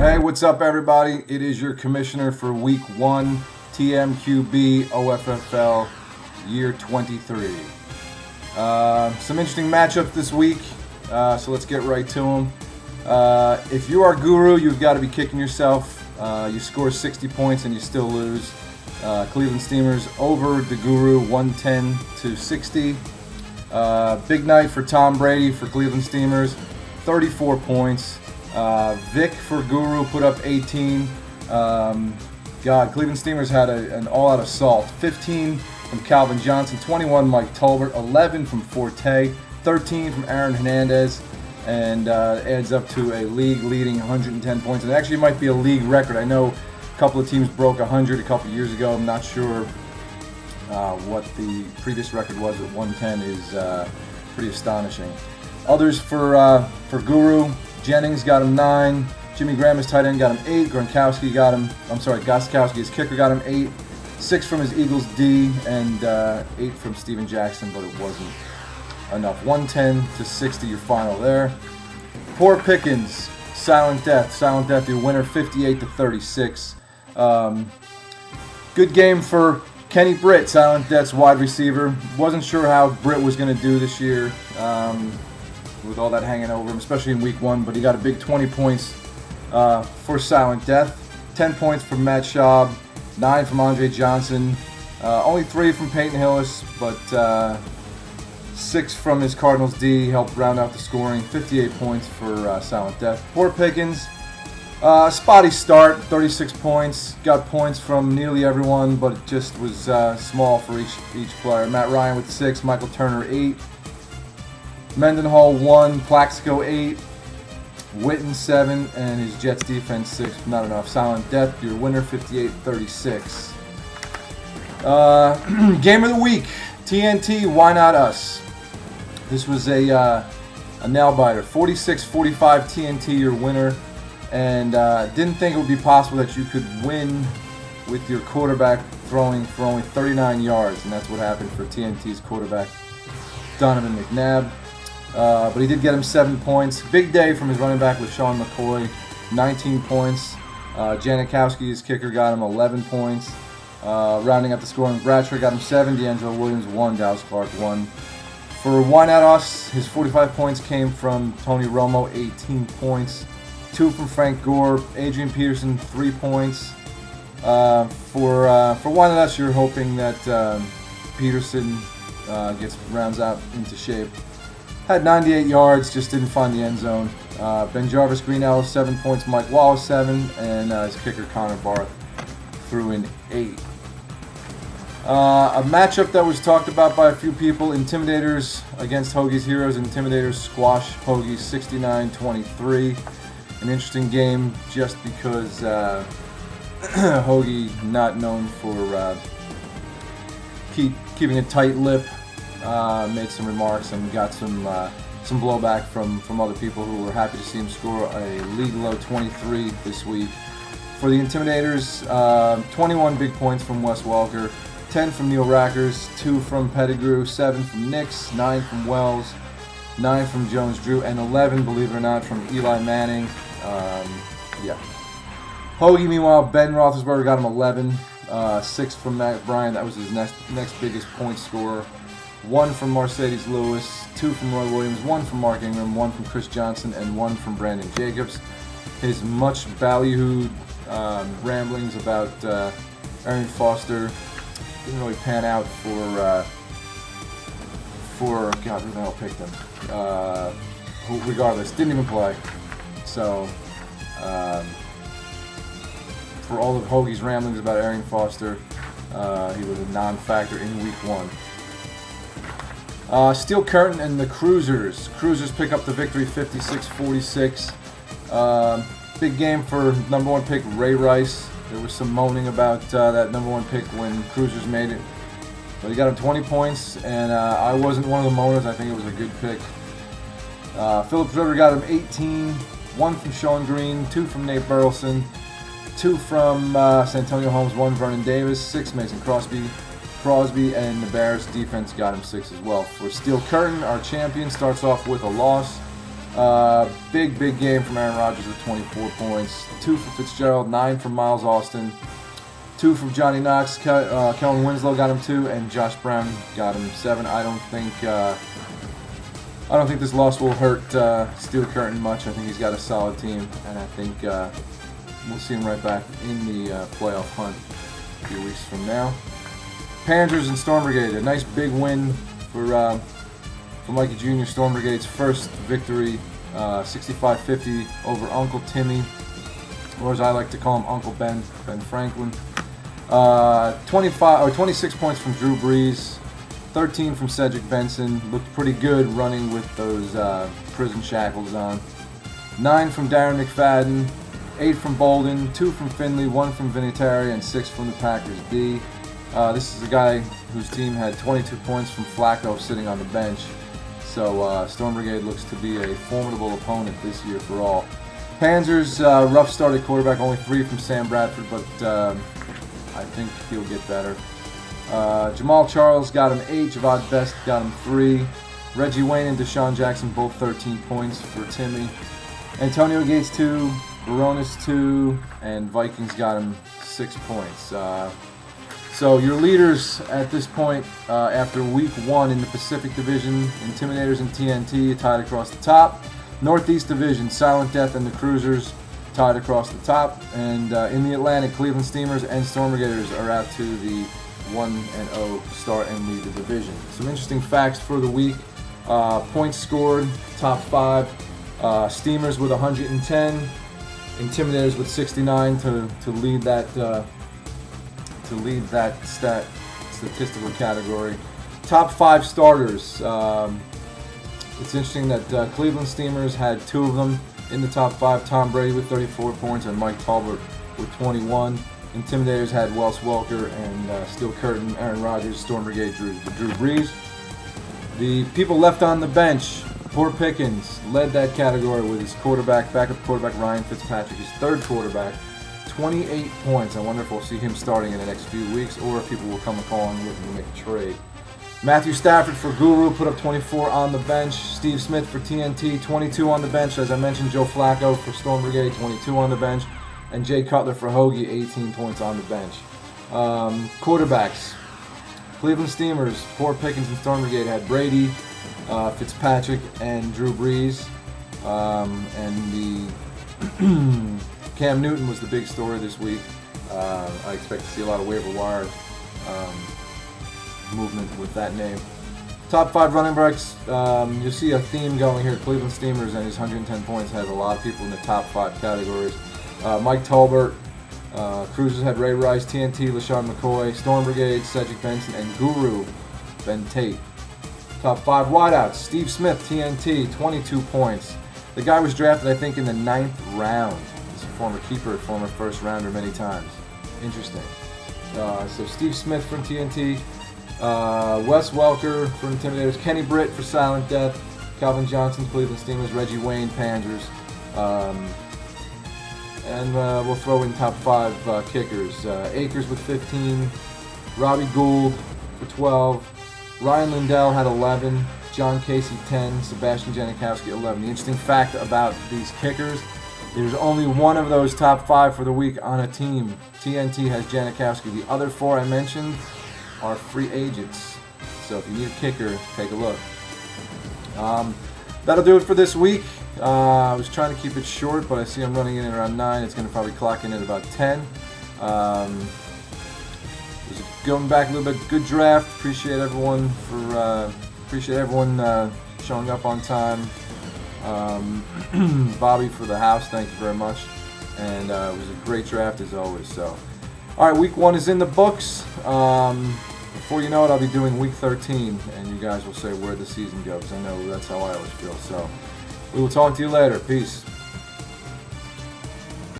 Hey, what's up, everybody? It is your commissioner for Week 1, TMQB, OFFL, Year 23. Some interesting matchups this week, so let's get right to them. If you are Guru, you've got to be kicking yourself. You score 60 points and you still lose. Cleveland Steamers over the Guru, 110-60. Big night for Tom Brady for Cleveland Steamers, 34 points. Vic for Guru put up 18. Cleveland Steamers had an all-out assault. 15 from Calvin Johnson, 21 Mike Tolbert, 11 from Forte, 13 from Aaron Hernandez, and adds up to a league-leading 110 points. And actually might be a league record. I know a couple of teams broke 100 a couple years ago. I'm not sure what the previous record was, but 110 is pretty astonishing. Others for Guru: Jennings got him 9. Jimmy Graham, his tight end, got him 8. Gostkowski, his kicker, got him 8. 6 from his Eagles D, and 8 from Steven Jackson, but it wasn't enough. 110-60, your final there. Poor Pickens, Silent Death, your winner, 58-36. Good game for Kenny Britt, Silent Death's wide receiver. Wasn't sure how Britt was going to do this year with all that hanging over him, especially in Week 1, but he got a big 20 points for Silent Death. 10 points from Matt Schaub, 9 from Andre Johnson, only 3 from Peyton Hillis, but 6 from his Cardinals D helped round out the scoring. 58 points for Silent Death. Poor Pickens, spotty start, 36 points. Got points from nearly everyone, but it just was small for each player. Matt Ryan with 6, Michael Turner 8, Mendenhall 1, Plaxico 8, Witten 7, and his Jets defense 6. Not enough. Silent Death, your winner, 58-36. Game of the week, TNT, why not us? This was a nail-biter. 46-45 TNT, your winner. And didn't think it would be possible that you could win with your quarterback throwing for only 39 yards. And that's what happened for TNT's quarterback, Donovan McNabb. But he did get him 7 points. Big day from his running back with Sean McCoy, 19 points. Janikowski, his kicker, got him 11 points. Rounding up the scoring, Bradshaw got him 7, D'Angelo Williams 1, Dallas Clark 1. For Why Not Us, his 45 points came from Tony Romo, 18 points. 2 from Frank Gore, Adrian Peterson, 3 points. For Why Not Us, you're hoping that Peterson rounds out into shape. Had 98 yards, just didn't find the end zone. Ben Jarvis Greenell, 7 points. Mike Wallace, 7. And his kicker, Connor Barth, threw in 8. A matchup that was talked about by a few people, Intimidators against Hoagie's Heroes. Intimidators squash Hoagie's 69-23. An interesting game just because Hoagie, not known for keeping a tight lip, made some remarks and got some blowback from other people who were happy to see him score a league low 23 this week. For the Intimidators, 21 big points from Wes Walker, 10 from Neil Rackers, 2 from Pettigrew, 7 from Nix, 9 from Wells, 9 from Jones Drew, and 11, believe it or not, from Eli Manning. Hoagie, meanwhile, Ben Roethlisberger got him 11, 6 from Matt Bryan, that was his next biggest point scorer. 1 from Mercedes Lewis, 2 from Roy Williams, 1 from Mark Ingram, 1 from Chris Johnson, and 1 from Brandon Jacobs. His much ballyhooed ramblings about Arian Foster didn't really pan out for God, who the hell picked him? Who, regardless, didn't even play. So, for all of Hoagie's ramblings about Arian Foster, he was a non-factor in Week 1. Steel Curtain and the Cruisers. Cruisers pick up the victory, 56-46. Big game for number 1 pick Ray Rice. There was some moaning about that number 1 pick when Cruisers made it. But he got him 20 points, and I wasn't one of the moaners. I think it was a good pick. Phillips River got him 18. 1 from Sean Green, 2 from Nate Burleson, 2 from Santonio Holmes, 1 Vernon Davis, 6 Mason Crosby, and the Bears defense got him 6 as well. For Steel Curtain, our champion starts off with a loss, Big game from Aaron Rodgers with 24 points. 2 from Fitzgerald, 9 from Miles Austin, 2 from Johnny Knox. Kellen Winslow got him 2, and Josh Brown got him 7. I don't think this loss will hurt Steel Curtain much. I think he's got a solid team, and I think we'll see him right back in the playoff hunt a few weeks from now. Panthers and Storm Brigade, a nice big win for Mikey Jr. Storm Brigade's first victory, 65-50 over Uncle Timmy, or as I like to call him, Uncle Ben Franklin. 26 points from Drew Brees, 13 from Cedric Benson. Looked pretty good running with those prison shackles on. 9 from Darren McFadden, 8 from Bolden, 2 from Finley, 1 from Vinatieri, and 6 from the Packers D. This is a guy whose team had 22 points from Flacco sitting on the bench. So Storm Brigade looks to be a formidable opponent this year for all. Panzers, rough start at quarterback, only 3 from Sam Bradford, but I think he'll get better. Jamal Charles got him 8, Javad Best got him 3. Reggie Wayne and Deshaun Jackson both 13 points for Timmy. Antonio Gates 2, Baronis 2, and Vikings got him 6 points. So your leaders at this point, after week 1 in the Pacific Division, Intimidators and TNT tied across the top. Northeast Division, Silent Death and the Cruisers tied across the top. And in the Atlantic, Cleveland Steamers and Storm Brigaders are out to the 1-0 start and lead the division. Some interesting facts for the week. Points scored, top 5. Steamers with 110, Intimidators with 69 to lead that statistical category. Top 5 starters. It's interesting that Cleveland Steamers had 2 of them in the top 5. Tom Brady with 34 points and Mike Talbot with 21. Intimidators had Wells Welker and Steel Curtain, Aaron Rodgers, Storm Brigade, Drew Brees. The people left on the bench, poor Pickens led that category with his backup quarterback Ryan Fitzpatrick, his third quarterback. 28 points. I wonder if we'll see him starting in the next few weeks or if people will come calling looking to make a trade. Matthew Stafford for Guru put up 24 on the bench. Steve Smith for TNT, 22 on the bench. As I mentioned, Joe Flacco for Storm Brigade, 22 on the bench. And Jay Cutler for Hoagie, 18 points on the bench. Quarterbacks. Cleveland Steamers, poor Pickens and Storm Brigade had Brady, Fitzpatrick, and Drew Brees. And the Cam Newton was the big story this week. I expect to see a lot of waiver wire movement with that name. Top 5 running backs, you'll see a theme going here. Cleveland Steamers and his 110 points had a lot of people in the top 5 categories. Mike Talbot, Cruisers had Ray Rice, TNT, LaShawn McCoy, Storm Brigade, Cedric Benson, and Guru, Ben Tate. Top 5 wideouts, Steve Smith, TNT, 22 points. The guy was drafted, I think, in the 9th round. He's a former keeper, former first rounder many times. Interesting. So Steve Smith from TNT, Wes Welker for Intimidators, Kenny Britt for Silent Death, Calvin Johnson, Cleveland Steamers, Reggie Wayne, Panzers. And we'll throw in top 5 kickers. Akers with 15, Robbie Gould for 12, Ryan Lindell had 11, John Casey 10, Sebastian Janikowski 11. The interesting fact about these kickers, there's only one of those top 5 for the week on a team. TNT has Janikowski. The other 4 I mentioned are free agents. So if you need a kicker, take a look. That'll do it for this week. I was trying to keep it short, but I see I'm running in at around 9. It's going to probably clock in at about 10. Going back a little bit, good draft. Appreciate everyone showing up on time. Bobby for the house, thank you very much. And it was a great draft as always. So, all right, week 1 is in the books. Before you know it, I'll be doing week 13, and you guys will say where the season goes. I know that's how I always feel. So, we will talk to you later. Peace.